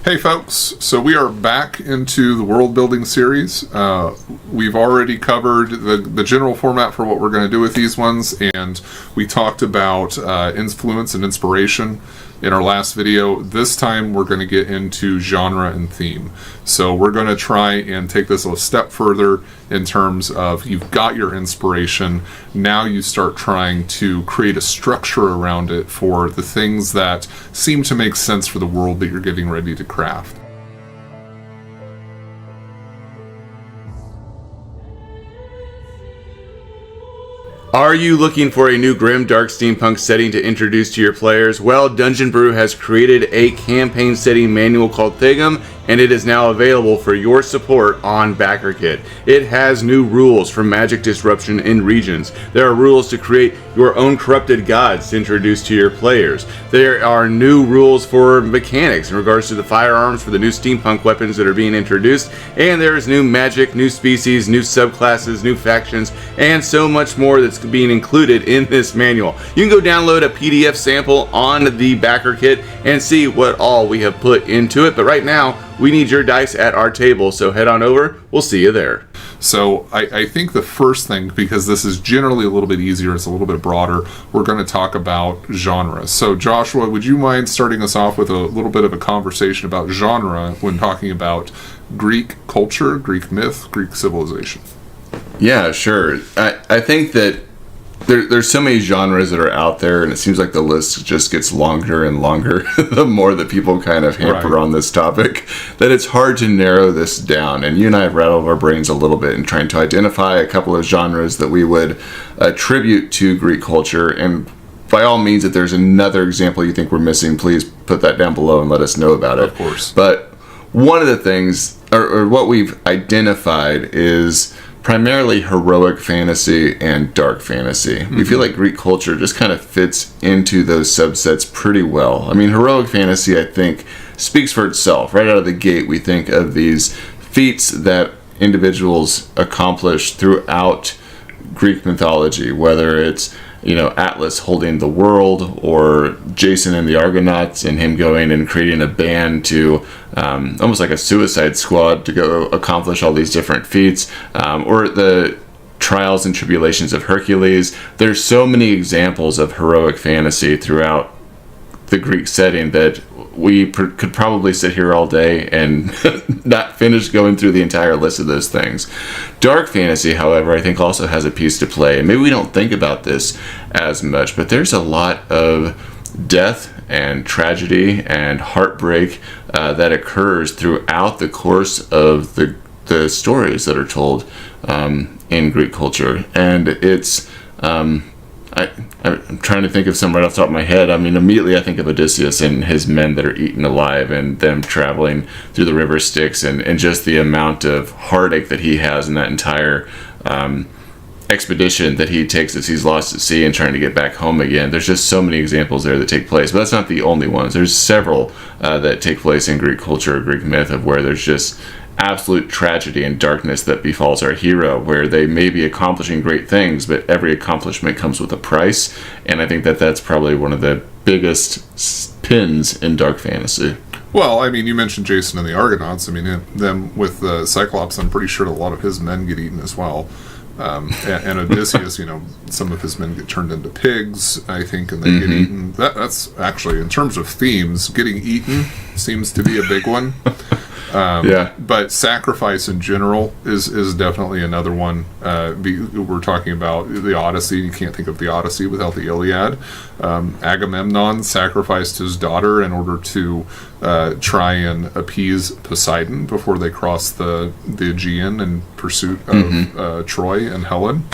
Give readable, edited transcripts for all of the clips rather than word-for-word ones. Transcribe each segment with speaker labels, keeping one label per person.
Speaker 1: Hey folks, so we are back into the world building series. We've already covered the general format for what we're going to do with these ones, and we talked about influence and inspiration in our last video. This time we're going to get into genre and theme. So we're going to try and take this a step further in terms of you've got your inspiration, now you start trying to create a structure around it for the things that seem to make sense for the world that you're getting ready to craft.
Speaker 2: Are you looking for a new grim dark steampunk setting to introduce to your players? Well, Dungeon Brew has created a campaign setting manual called Thigum, and it is now available for your support on BackerKit. It has new rules for magic disruption in regions. There are rules to create your own corrupted gods to introduce to your players. There are new rules for mechanics in regards to the firearms for the new steampunk weapons that are being introduced, and there is new magic, new species, new subclasses, new factions, and so much more that's being included in this manual. You can go download a PDF sample on the BackerKit and see what all we have put into it, but right now we need your dice at our table, so head on over. We'll see you there.
Speaker 1: So I think the first thing, because this is generally a little bit easier, it's a little bit broader, we're going to talk about genres. So Joshua, would you mind starting us off with a little bit of a conversation about genre when talking about Greek culture, Greek myth, Greek civilization?
Speaker 2: Yeah, sure. I think that there's so many genres that are out there, and it seems like the list just gets longer and longer the more that people kind of hamper on this topic, that it's hard to narrow this down. And you and I have rattled our brains a little bit in trying to identify a couple of genres that we would attribute to Greek culture. And by all means, if there's another example you think we're missing, please put that down below and let us know about it.
Speaker 1: Of course.
Speaker 2: But one of the things, or what we've identified, is primarily heroic fantasy and dark fantasy. Mm-hmm. We feel like Greek culture just kind of fits into those subsets pretty well. I mean, heroic fantasy, I think, speaks for itself. Right out of the gate, we think of these feats that individuals accomplish throughout Greek mythology, whether it's, you know, Atlas holding the world, or Jason and the Argonauts and him going and creating a band to almost like a suicide squad to go accomplish all these different feats, or the trials and tribulations of Hercules. There's so many examples of heroic fantasy throughout the Greek setting that we could probably sit here all day and not finish going through the entire list of those things. Dark fantasy, however, I think also has a piece to play. And maybe we don't think about this as much, but there's a lot of death and tragedy and heartbreak that occurs throughout the course of the stories that are told in Greek culture. And it's I'm trying to think of some right off the top of my head. I mean, immediately I think of Odysseus and his men that are eaten alive, and them traveling through the river Styx, and just the amount of heartache that he has in that entire expedition that he takes as he's lost at sea and trying to get back home again. There's just so many examples there that take place, but that's not the only ones. There's several that take place in Greek culture or Greek myth of where there's just absolute tragedy and darkness that befalls our hero, where they may be accomplishing great things, but every accomplishment comes with a price. And I think that that's probably one of the biggest pins in dark fantasy.
Speaker 1: Well, I mean, you mentioned Jason and the Argonauts. I mean, them with the Cyclops, I'm pretty sure a lot of his men get eaten as well. And Odysseus, you know, some of his men get turned into pigs, I think, and they get eaten. That's actually, in terms of themes, getting eaten seems to be a big one. But sacrifice in general is definitely another one. We're talking about the Odyssey. You can't think of the Odyssey without the Iliad. Agamemnon sacrificed his daughter in order to try and appease Poseidon before they crossed the Aegean in pursuit of Troy and Helen.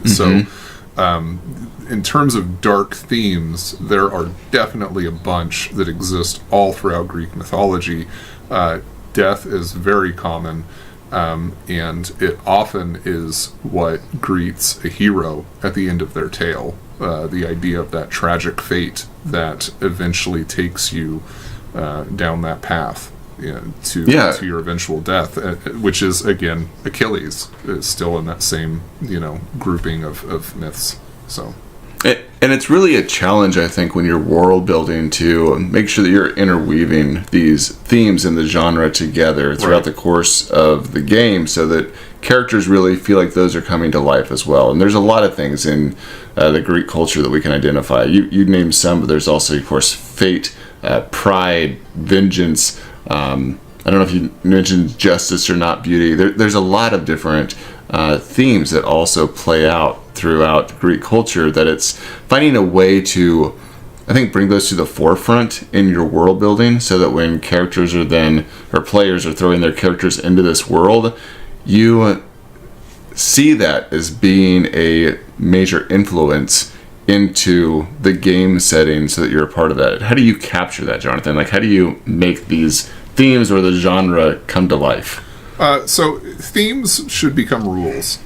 Speaker 1: So in terms of dark themes, there are definitely a bunch that exist all throughout Greek mythology. Death is very common, and it often is what greets a hero at the end of their tale. The idea of that tragic fate that eventually takes you down that path, to your eventual death, which is, again, Achilles is still in that same grouping of myths. So
Speaker 2: And it's really a challenge, I think, when you're world building to make sure that you're interweaving these themes in the genre together throughout the course of the game so that characters really feel like those are coming to life as well. And there's a lot of things in the Greek culture that we can identify. You named some, but there's also, of course, fate, pride, vengeance. I don't know if you mentioned justice or not beauty. There's a lot of different themes that also play out throughout Greek culture, that it's finding a way to, I think, bring those to the forefront in your world building so that when characters are then, or players are throwing their characters into this world, you see that as being a major influence into the game setting so that you're a part of that. How do you capture that, Jonathan? Like, how do you make these themes or the genre come to life?
Speaker 1: So themes should become rules.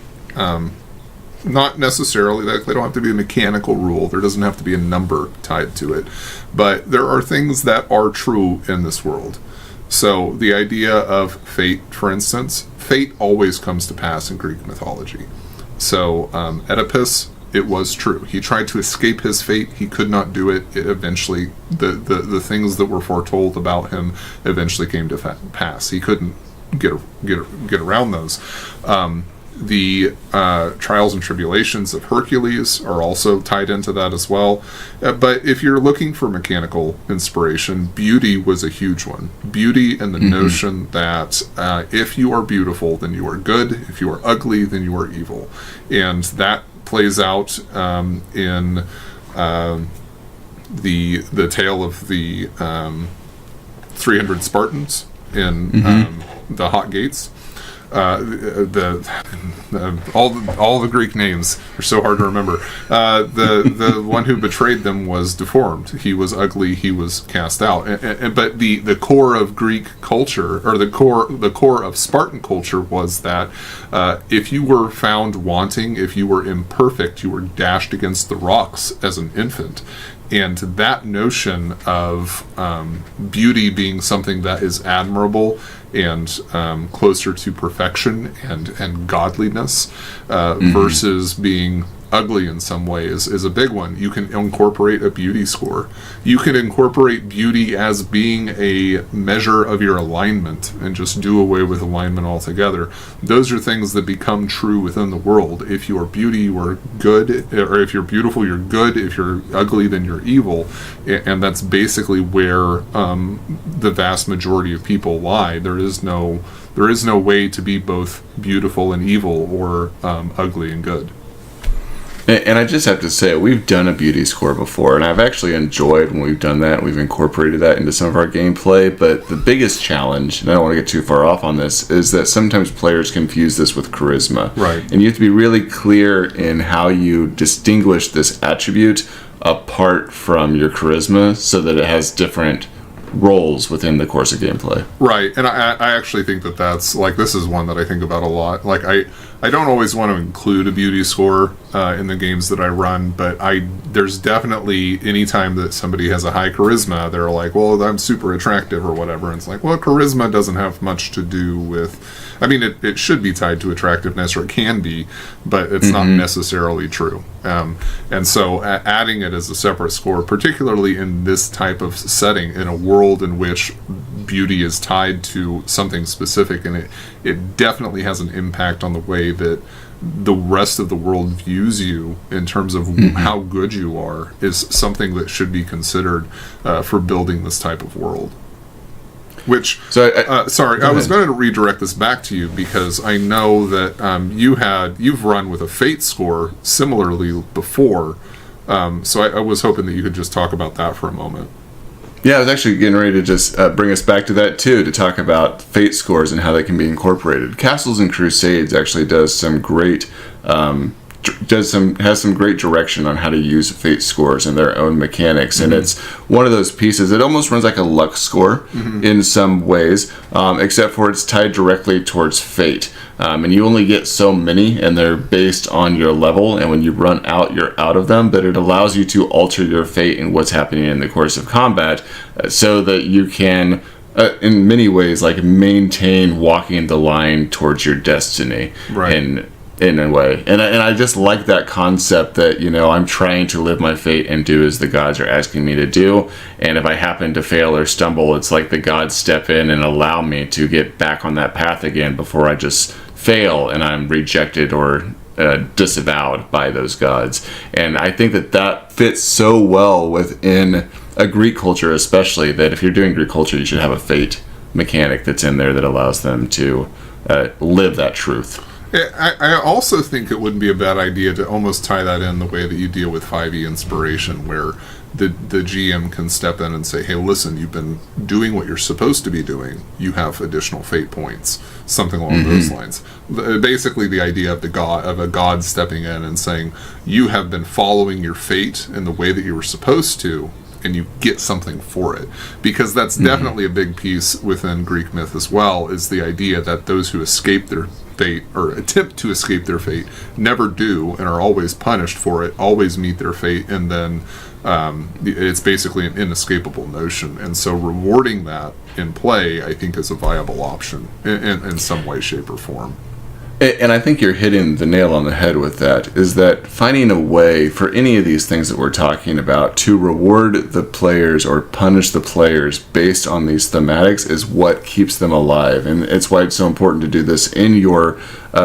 Speaker 1: Not necessarily, they don't have to be a mechanical rule. There doesn't have to be a number tied to it. But there are things that are true in this world. So the idea of fate, for instance, fate always comes to pass in Greek mythology. So Oedipus, it was true. He tried to escape his fate. He could not do it. It eventually, the things that were foretold about him eventually came to pass. He couldn't get around those. The trials and tribulations of Hercules are also tied into that as well. But if you're looking for mechanical inspiration, beauty was a huge one. Beauty and the notion that if you are beautiful, then you are good. If you are ugly, then you are evil. And that plays out in the tale of the 300 Spartans in the Hot Gates. All the Greek names are so hard to remember. The one who betrayed them was deformed. He was ugly. He was cast out. But the core of Greek culture, or the core of Spartan culture, was that if you were found wanting, if you were imperfect, you were dashed against the rocks as an infant. And that notion of beauty being something that is admirable and closer to perfection and godliness versus being ugly in some ways is a big one. You can incorporate a beauty score. You can incorporate beauty as being a measure of your alignment and just do away with alignment altogether. Those are things that become true within the world. If you are beauty, you are good, or if you're beautiful, you're good. If you're ugly, then you're evil. And that's basically where the vast majority of people lie. There is no way to be both beautiful and evil, or ugly and good.
Speaker 2: And I just have to say, we've done a beauty score before, and I've actually enjoyed when we've done that. We've incorporated that into some of our gameplay, but the biggest challenge, and I don't want to get too far off on this, is that sometimes players confuse this with charisma.
Speaker 1: Right.
Speaker 2: And you have to be really clear in how you distinguish this attribute apart from your charisma so that it has different roles within the course of gameplay.
Speaker 1: Right, and I actually think that's, like, this is one that I think about a lot. Like, I don't always want to include a beauty score in the games that I run, but there's definitely, anytime that somebody has a high charisma, they're like, well, I'm super attractive or whatever, and it's like, well, charisma doesn't have much to do with, I mean, it should be tied to attractiveness, or it can be, but it's not necessarily true. And so adding it as a separate score, particularly in this type of setting, in a world in which beauty is tied to something specific, and it definitely has an impact on the way that the rest of the world views you in terms of how good you are, is something that should be considered for building this type of world. Which, I was going to redirect this back to you, because I know that you've run with a fate score similarly before, so I was hoping that you could just talk about that for a moment.
Speaker 2: Yeah, I was actually getting ready to just bring us back to that too, to talk about fate scores and how they can be incorporated. Castles and Crusades actually does some great has some great direction on how to use fate scores and their own mechanics, and it's one of those pieces. It almost runs like a luck score in some ways, except for it's tied directly towards fate, and you only get so many, and they're based on your level, and when you run out, you're out of them. But it allows you to alter your fate and what's happening in the course of combat, so that you can in many ways, like, maintain walking the line towards your destiny.
Speaker 1: Right.
Speaker 2: And in a way. And I just like that concept that, I'm trying to live my fate and do as the gods are asking me to do. And if I happen to fail or stumble, it's like the gods step in and allow me to get back on that path again before I just fail and I'm rejected or disavowed by those gods. And I think that fits so well within a Greek culture, especially, that if you're doing Greek culture, you should have a fate mechanic that's in there that allows them to live that truth.
Speaker 1: I also think it wouldn't be a bad idea to almost tie that in the way that you deal with 5e inspiration, where the GM can step in and say, hey, listen, you've been doing what you're supposed to be doing. You have additional fate points, something along those lines. Basically, the idea of a god stepping in and saying, you have been following your fate in the way that you were supposed to, and you get something for it. Because that's definitely a big piece within Greek myth as well, is the idea that those who escape their fate, or attempt to escape their fate, never do and are always punished for it, always meet their fate, and then it's basically an inescapable notion. And so rewarding that in play, I think, is a viable option in some way, shape, or form.
Speaker 2: And I think you're hitting the nail on the head with that, is that finding a way for any of these things that we're talking about to reward the players or punish the players based on these thematics is what keeps them alive. And it's why it's so important to do this in your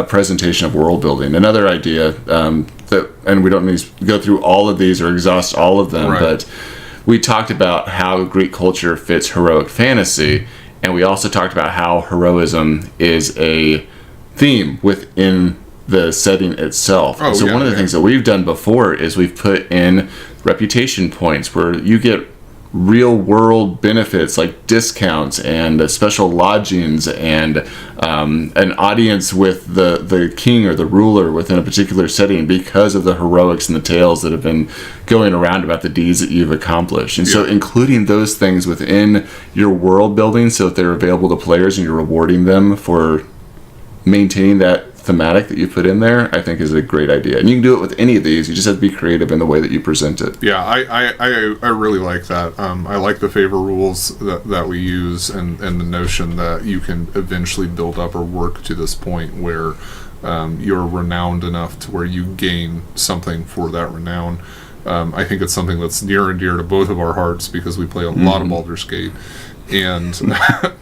Speaker 2: presentation of world building. Another idea and we don't need to go through all of these or exhaust all of them, but we talked about how Greek culture fits heroic fantasy, and we also talked about how heroism is a theme within the setting itself. So one of the things that we've done before is we've put in reputation points where you get real world benefits like discounts and special lodgings and an audience with the king or the ruler within a particular setting because of the heroics and the tales that have been going around about the deeds that you've accomplished. And so including those things within your world building so that they're available to players and you're rewarding them for maintaining that thematic that you put in there, I think is a great idea. And you can do it with any of these. You just have to be creative in the way that you present it.
Speaker 1: Yeah, I really like that. I like the favor rules that we use, and the notion that you can eventually build up or work to this point where you're renowned enough to where you gain something for that renown. I think it's something that's near and dear to both of our hearts because we play a lot of Baldur's Gate. And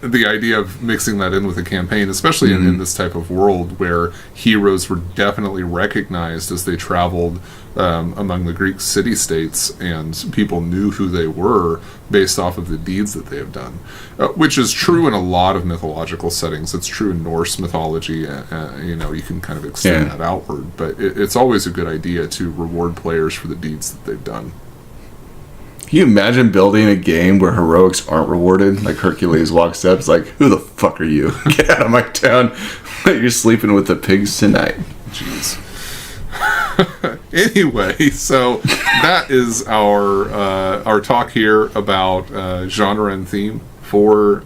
Speaker 1: the idea of mixing that in with a campaign, especially in this type of world where heroes were definitely recognized as they traveled among the Greek city-states, and people knew who they were based off of the deeds that they have done, which is true in a lot of mythological settings. It's true in Norse mythology. You can kind of extend that outward, but it's always a good idea to reward players for the deeds that they've done.
Speaker 2: Can you imagine building a game where heroics aren't rewarded? Like Hercules walks up, it's like, who the fuck are you? Get out of my town. You're sleeping with the pigs tonight.
Speaker 1: Jeez. Anyway, so that is our talk here about genre and theme for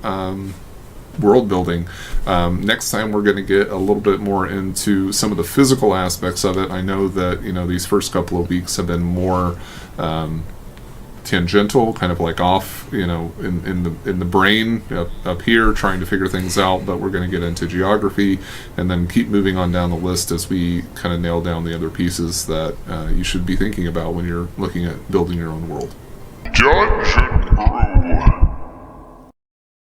Speaker 1: world building. Next time we're going to get a little bit more into some of the physical aspects of it. I know that these first couple of weeks have been more tangential, kind of like off, in the brain up here, trying to figure things out. But we're going to get into geography, and then keep moving on down the list as we kind of nail down the other pieces that you should be thinking about when you're looking at building your own world.
Speaker 3: Dungeon Brew.